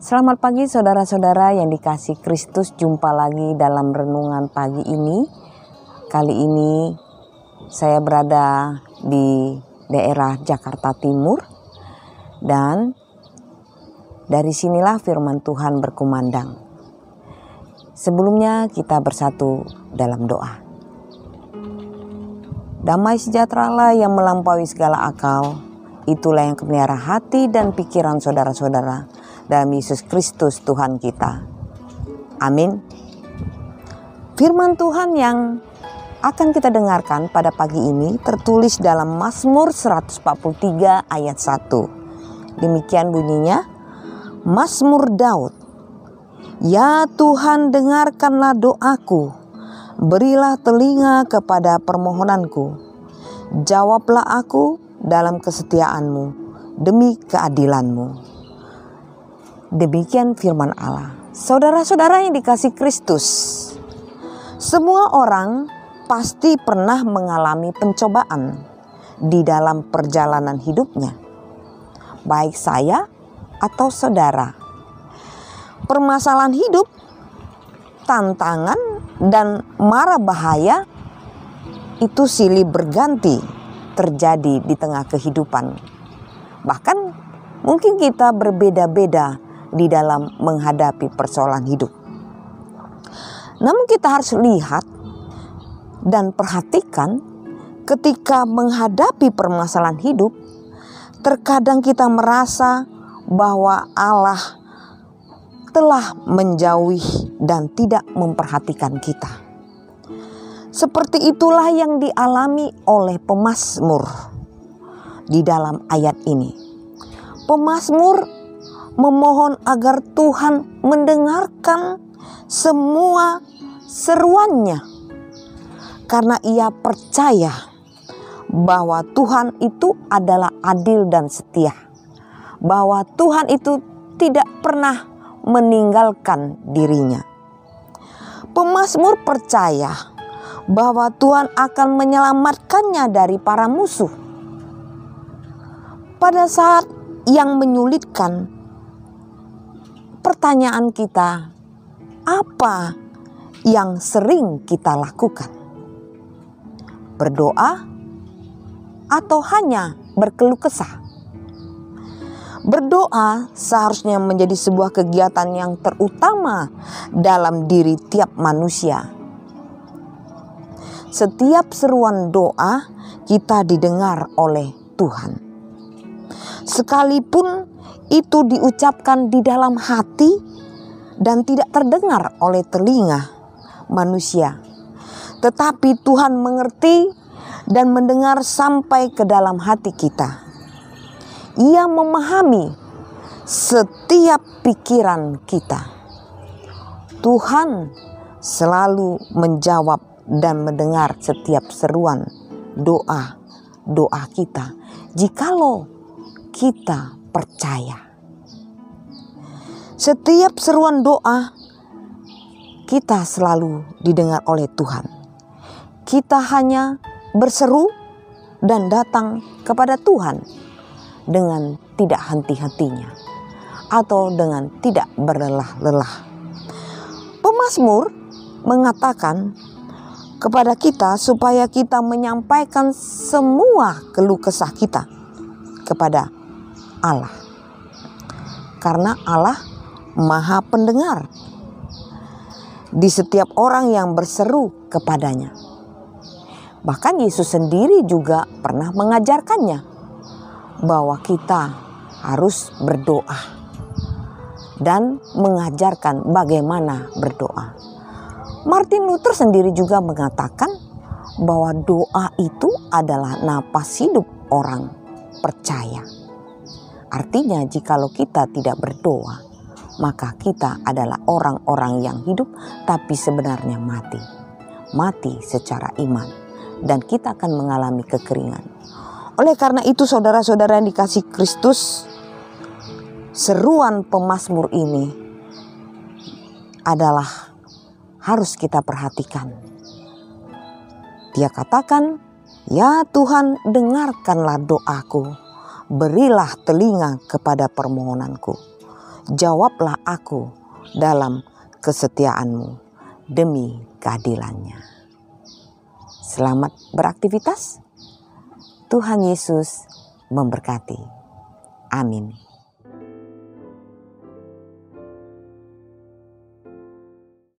Selamat pagi saudara-saudara yang dikasihi Kristus, jumpa lagi dalam renungan pagi ini. Kali ini saya berada di daerah Jakarta Timur dan dari sinilah firman Tuhan berkumandang. Sebelumnya kita bersatu dalam doa. Damai sejahtera Allah yang melampaui segala akal, itulah yang memelihara hati dan pikiran saudara-saudara dalam Yesus Kristus Tuhan kita. Amin. Firman Tuhan yang akan kita dengarkan pada pagi ini tertulis dalam Mazmur 143 ayat 1. Demikian bunyinya, Mazmur Daud. Ya Tuhan, dengarkanlah doaku, berilah telinga kepada permohonanku. Jawablah aku dalam kesetiaan-Mu demi keadilan-Mu. Demikian firman Allah. Saudara-saudara yang dikasihi Kristus, semua orang pasti pernah mengalami pencobaan di dalam perjalanan hidupnya, baik saya atau saudara. Permasalahan hidup, tantangan, dan mara bahaya itu silih berganti terjadi di tengah kehidupan. Bahkan mungkin kita berbeda-beda di dalam menghadapi persoalan hidup. Namun kita harus lihat dan perhatikan ketika menghadapi permasalahan hidup, terkadang kita merasa bahwa Allah telah menjauhi dan tidak memperhatikan kita. Seperti itulah yang dialami oleh pemazmur di dalam ayat ini. Pemazmur memohon agar Tuhan mendengarkan semua seruannya, karena ia percaya bahwa Tuhan itu adalah adil dan setia, bahwa Tuhan itu tidak pernah meninggalkan dirinya. Pemazmur percaya bahwa Tuhan akan menyelamatkannya dari para musuh. Pada saat yang menyulitkan, pertanyaan kita, apa yang sering kita lakukan? Berdoa atau hanya berkeluh kesah? Berdoa seharusnya menjadi sebuah kegiatan yang terutama dalam diri tiap manusia. Setiap seruan doa kita didengar oleh Tuhan. Sekalipun itu diucapkan di dalam hati dan tidak terdengar oleh telinga manusia, tetapi Tuhan mengerti dan mendengar sampai ke dalam hati kita. Ia memahami setiap pikiran kita. Tuhan selalu menjawab dan mendengar setiap seruan doa kita, jikalau kita percaya. Setiap seruan doa kita selalu didengar oleh Tuhan. Kita hanya berseru dan datang kepada Tuhan dengan tidak henti-hentinya atau dengan tidak berlelah-lelah. Pemazmur mengatakan kepada kita supaya kita menyampaikan semua keluh kesah kita kepada Allah, karena Allah Maha Pendengar di setiap orang yang berseru kepadanya. Bahkan Yesus sendiri juga pernah mengajarkannya bahwa kita harus berdoa dan mengajarkan bagaimana berdoa. Martin Luther sendiri juga mengatakan bahwa doa itu adalah napas hidup orang percaya. Artinya jikalau kita tidak berdoa, maka kita adalah orang-orang yang hidup tapi sebenarnya mati. Mati secara iman, dan kita akan mengalami kekeringan. Oleh karena itu saudara-saudara yang dikasihi Kristus, seruan pemazmur ini adalah harus kita perhatikan. Dia katakan, ya Tuhan, dengarkanlah doaku, berilah telinga kepada permohonanku. Jawablah aku dalam kesetiaan-Mu demi keadilannya. Selamat beraktivitas. Tuhan Yesus memberkati. Amin.